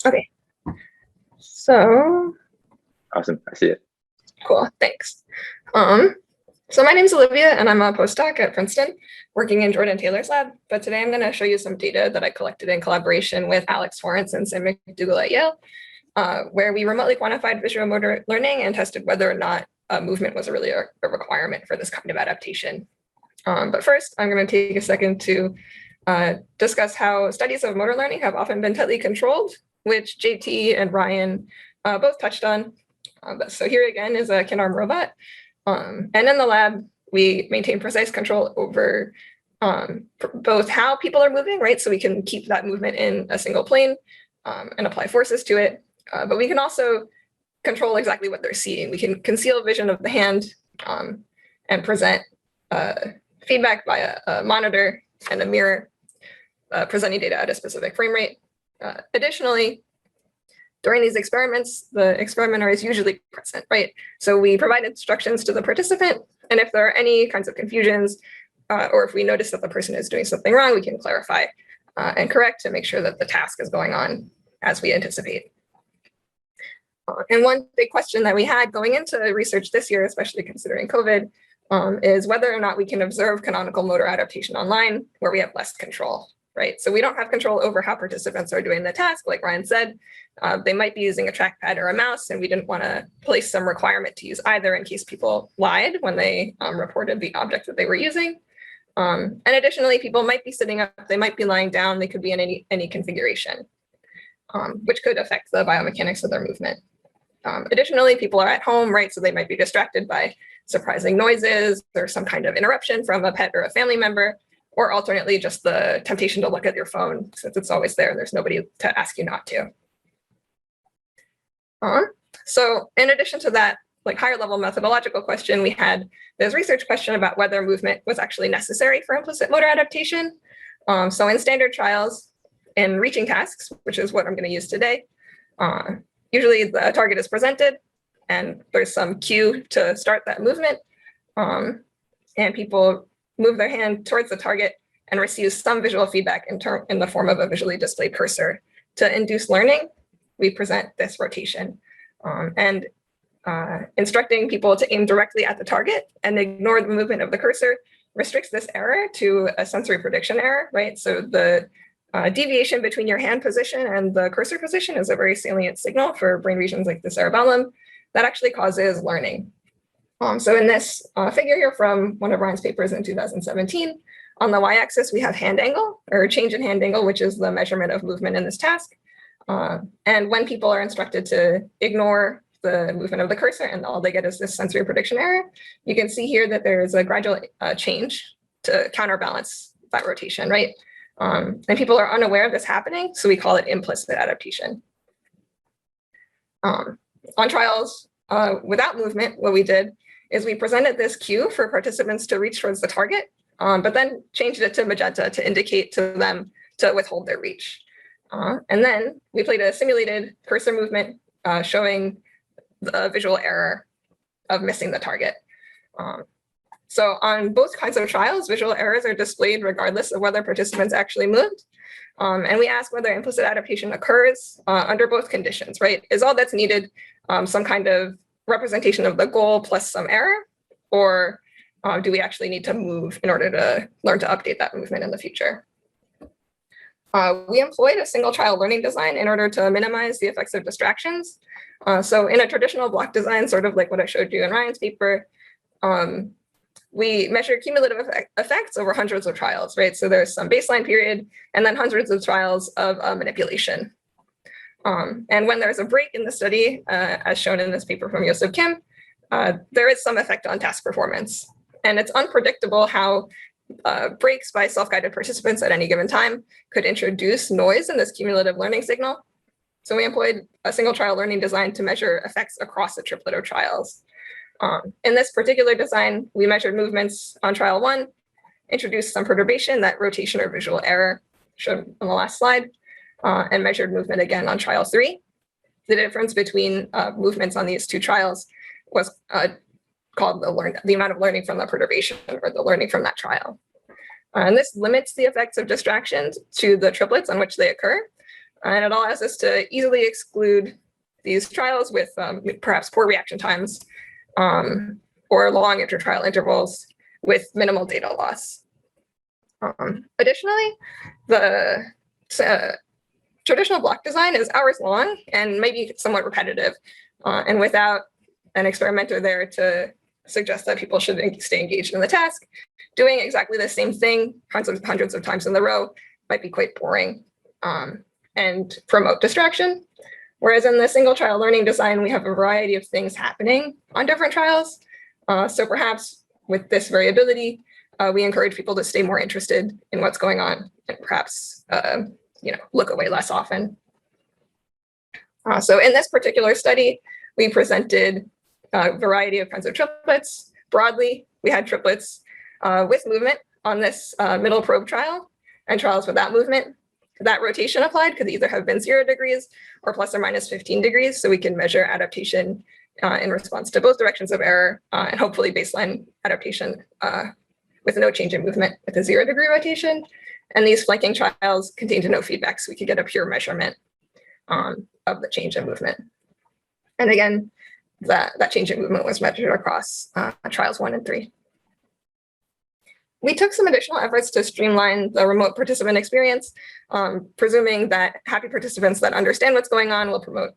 Okay. So Awesome. I see it. cool. Thanks. So my name is Olivia, and I'm a postdoc at Princeton, working in Jordan Taylor's lab. But today I'm going to show you some data that I collected in collaboration with Alex Florence and Sam McDougall at Yale, where we remotely quantified visuomotor learning and tested whether or not movement was really a requirement for this kind of adaptation. But first, I'm going to take a second to discuss how studies of motor learning have often been tightly controlled, which JT and Ryan both touched on. So here again is a kin-arm robot. And in the lab, we maintain precise control over both how people are moving, right? So we can keep that movement in a single plane and apply forces to it. But we can also control exactly what they're seeing. We can conceal vision of the hand and present feedback by a monitor and a mirror presenting data at a specific frame rate. Additionally, during these experiments, the experimenter is usually present, right? So we provide instructions to the participant, and if there are any kinds of confusions, or if we notice that the person is doing something wrong, we can clarify and correct to make sure that the task is going on as we anticipate. And one big question that we had going into research this year, especially considering COVID, is whether or not we can observe canonical motor adaptation online where we have less control, right? So we don't have control over how participants are doing the task, like Ryan said. They might be using a trackpad or a mouse, and we didn't want to place some requirement to use either in case people lied when they reported the object that they were using. And additionally, people might be sitting up, they might be lying down, they could be in any configuration, which could affect the biomechanics of their movement. Additionally, people are at home, right? So they might be distracted by surprising noises or some kind of interruption from a pet or a family member, or alternately, just the temptation to look at your phone since it's always there and there's nobody to ask you not to. So in addition to that, like higher level methodological question, we had this research question about whether movement was actually necessary for implicit motor adaptation. So in standard trials, in reaching tasks, which is what I'm going to use today, usually the target is presented and there's some cue to start that movement. And people move their hand towards the target and receive some visual feedback in the form of a visually displayed cursor. To induce learning, we present this rotation. And instructing people to aim directly at the target and ignore the movement of the cursor restricts this error to a sensory prediction error, right? So the deviation between your hand position and the cursor position is a very salient signal for brain regions like the cerebellum that actually causes learning. So in this figure here from one of Ryan's papers in 2017, on the y-axis, we have hand angle, or change in hand angle, which is the measurement of movement in this task. And when people are instructed to ignore the movement of the cursor and all they get is this sensory prediction error, you can see here that there is a gradual change to counterbalance that rotation, right? And people are unaware of this happening, so we call it implicit adaptation. On trials without movement, what we did is we presented this cue for participants to reach towards the target, but then changed it to magenta to indicate to them to withhold their reach. And then we played a simulated cursor movement showing the visual error of missing the target. So on both kinds of trials, visual errors are displayed regardless of whether participants actually moved. And we ask whether implicit adaptation occurs under both conditions, right? Is all that's needed some kind of representation of the goal plus some error, or do we actually need to move in order to learn to update that movement in the future? We employed a single trial learning design in order to minimize the effects of distractions. So in a traditional block design, sort of like what I showed you in Ryan's paper, we measure cumulative effects over hundreds of trials, right? So there's some baseline period and then hundreds of trials of manipulation. And when there's a break in the study, as shown in this paper from Olivia Kim, there is some effect on task performance. And it's unpredictable how breaks by self-guided participants at any given time could introduce noise in this cumulative learning signal. So we employed a single trial learning design to measure effects across a triplet of trials. In this particular design, we measured movements on trial 1, introduced some perturbation, that rotation or visual error shown on the last slide, and measured movement again on trial 3. The difference between movements on these two trials was called the amount of learning from the perturbation, or the learning from that trial. And this limits the effects of distractions to the triplets on which they occur. And it allows us to easily exclude these trials with perhaps poor reaction times or long intertrial intervals with minimal data loss. Additionally, the traditional block design is hours long and maybe somewhat repetitive. And without an experimenter there to suggest that people should stay engaged in the task, doing exactly the same thing hundreds of times in a row might be quite boring and promote distraction. Whereas in the single trial learning design, we have a variety of things happening on different trials. So perhaps with this variability, we encourage people to stay more interested in what's going on and perhaps look away less often. So in this particular study, we presented a variety of kinds of triplets. Broadly, we had triplets with movement on this middle probe trial and trials without movement. That rotation applied could either have been 0 degrees or plus or minus 15 degrees. So we can measure adaptation in response to both directions of error and hopefully baseline adaptation with no change in movement with a 0 degree rotation. And these flanking trials contained no feedback, so we could get a pure measurement of the change in movement. And again, that change in movement was measured across trials 1 and 3. We took some additional efforts to streamline the remote participant experience, presuming that happy participants that understand what's going on will promote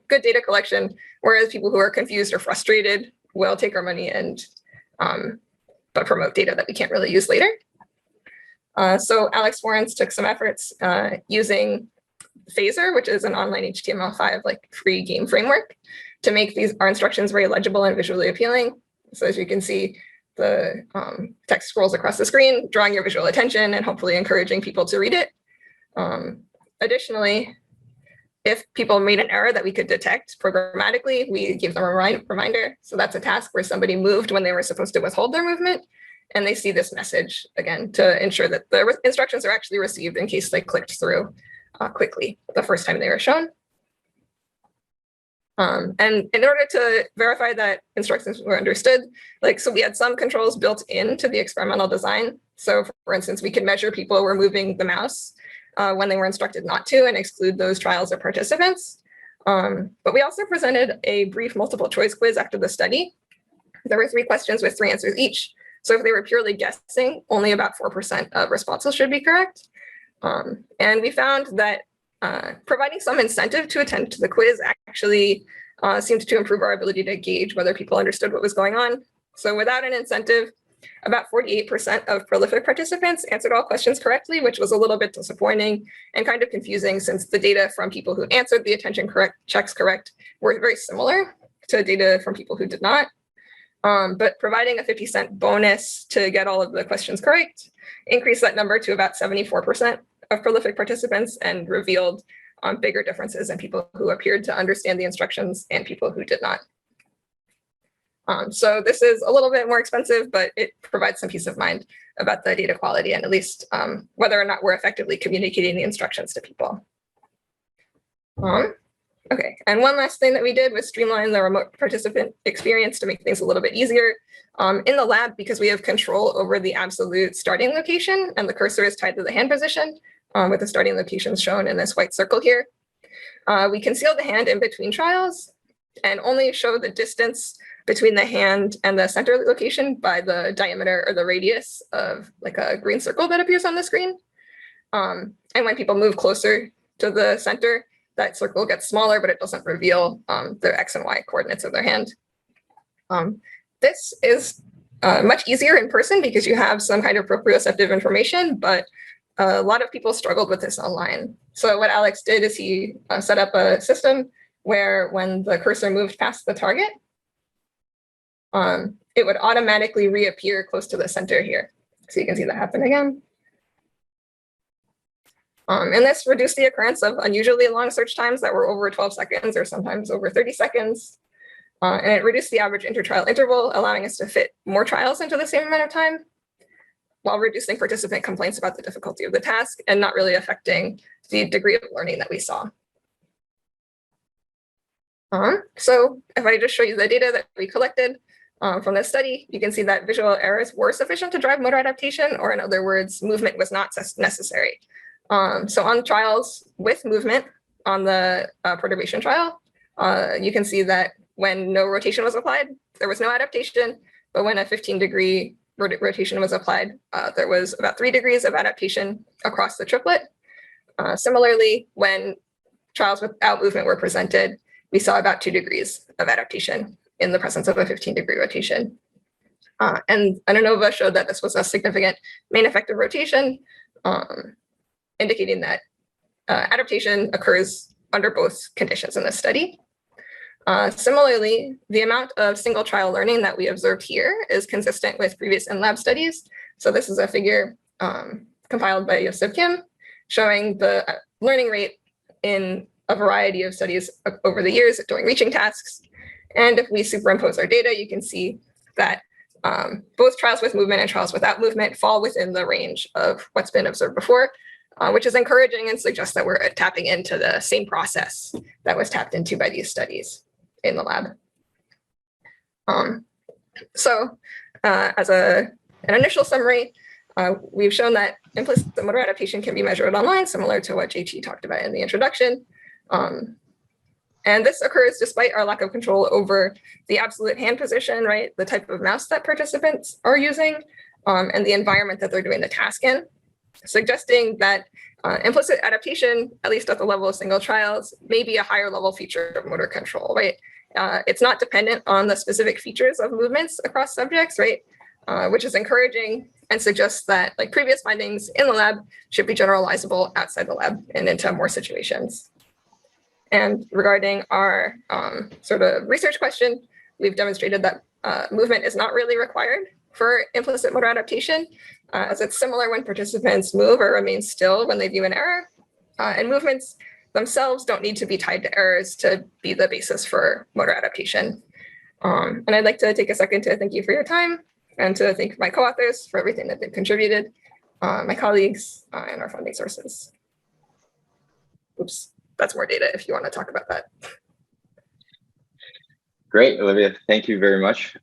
good data collection, whereas people who are confused or frustrated will take our money and but promote data that we can't really use later. So Alex Warrens took some efforts using Phaser, which is an online HTML5 free game framework, to make our instructions very legible and visually appealing. So as you can see, the text scrolls across the screen, drawing your visual attention and hopefully encouraging people to read it. Additionally, if people made an error that we could detect programmatically, we give them a reminder. So that's a task where somebody moved when they were supposed to withhold their movement. And they see this message again to ensure that the instructions are actually received in case they clicked through quickly the first time they were shown. And in order to verify that instructions were understood, so we had some controls built into the experimental design. So for instance, we could measure people who were moving the mouse when they were instructed not to and exclude those trials or participants. But we also presented a brief multiple choice quiz after the study. There were 3 questions with 3 answers each. So if they were purely guessing, only about 4% of responses should be correct. And we found that providing some incentive to attend to the quiz actually seemed to improve our ability to gauge whether people understood what was going on. So without an incentive, about 48% of prolific participants answered all questions correctly, which was a little bit disappointing and kind of confusing since the data from people who answered the attention checks correct were very similar to data from people who did not. But providing a 50-cent bonus to get all of the questions correct increased that number to about 74% of prolific participants and revealed bigger differences in people who appeared to understand the instructions and people who did not. So this is a little bit more expensive, but it provides some peace of mind about the data quality and at least whether or not we're effectively communicating the instructions to people. Okay, and one last thing that we did was streamline the remote participant experience to make things a little bit easier. In the lab, because we have control over the absolute starting location and the cursor is tied to the hand position with the starting locations shown in this white circle here, we conceal the hand in between trials and only show the distance between the hand and the center location by the diameter or the radius of a green circle that appears on the screen. And when people move closer to the center, that circle gets smaller, but it doesn't reveal the X and Y coordinates of their hand. This is much easier in person because you have some kind of proprioceptive information, but a lot of people struggled with this online. So what Alex did is he set up a system where when the cursor moved past the target, it would automatically reappear close to the center here. So you can see that happen again. And this reduced the occurrence of unusually long search times that were over 12 seconds or sometimes over 30 seconds. And it reduced the average intertrial interval, allowing us to fit more trials into the same amount of time, while reducing participant complaints about the difficulty of the task and not really affecting the degree of learning that we saw. So if I just show you the data that we collected from this study, you can see that visual errors were sufficient to drive motor adaptation, or in other words, movement was not necessary. So on trials with movement on the perturbation trial, you can see that when no rotation was applied, there was no adaptation, but when a 15-degree rotation was applied, there was about 3 degrees of adaptation across the triplet. Similarly, when trials without movement were presented, we saw about 2 degrees of adaptation in the presence of a 15-degree rotation. And ANOVA showed that this was a significant main effect of rotation, indicating that adaptation occurs under both conditions in this study. Similarly, the amount of single trial learning that we observed here is consistent with previous in-lab studies. So this is a figure compiled by Olivia Kim, showing the learning rate in a variety of studies over the years doing reaching tasks. And if we superimpose our data, you can see that both trials with movement and trials without movement fall within the range of what's been observed before, which is encouraging and suggests that we're tapping into the same process that was tapped into by these studies in the lab. As an initial summary, we've shown that implicit motor adaptation can be measured online, similar to what JT talked about in the introduction. And this occurs despite our lack of control over the absolute hand position, right? The type of mouse that participants are using, and the environment that they're doing the task in, suggesting that implicit adaptation, at least at the level of single trials, may be a higher level feature of motor control, right? It's not dependent on the specific features of movements across subjects, right? Which is encouraging and suggests that, like previous findings in the lab, should be generalizable outside the lab and into more situations. And regarding our sort of research question, we've demonstrated that movement is not really required for implicit motor adaptation, as it's similar when participants move or remain still when they view an error. And movements themselves don't need to be tied to errors to be the basis for motor adaptation. And I'd like to take a second to thank you for your time and to thank my co-authors for everything that they've contributed, my colleagues, and our funding sources. Oops. That's more data if you want to talk about that. Great, Olivia. Thank you very much.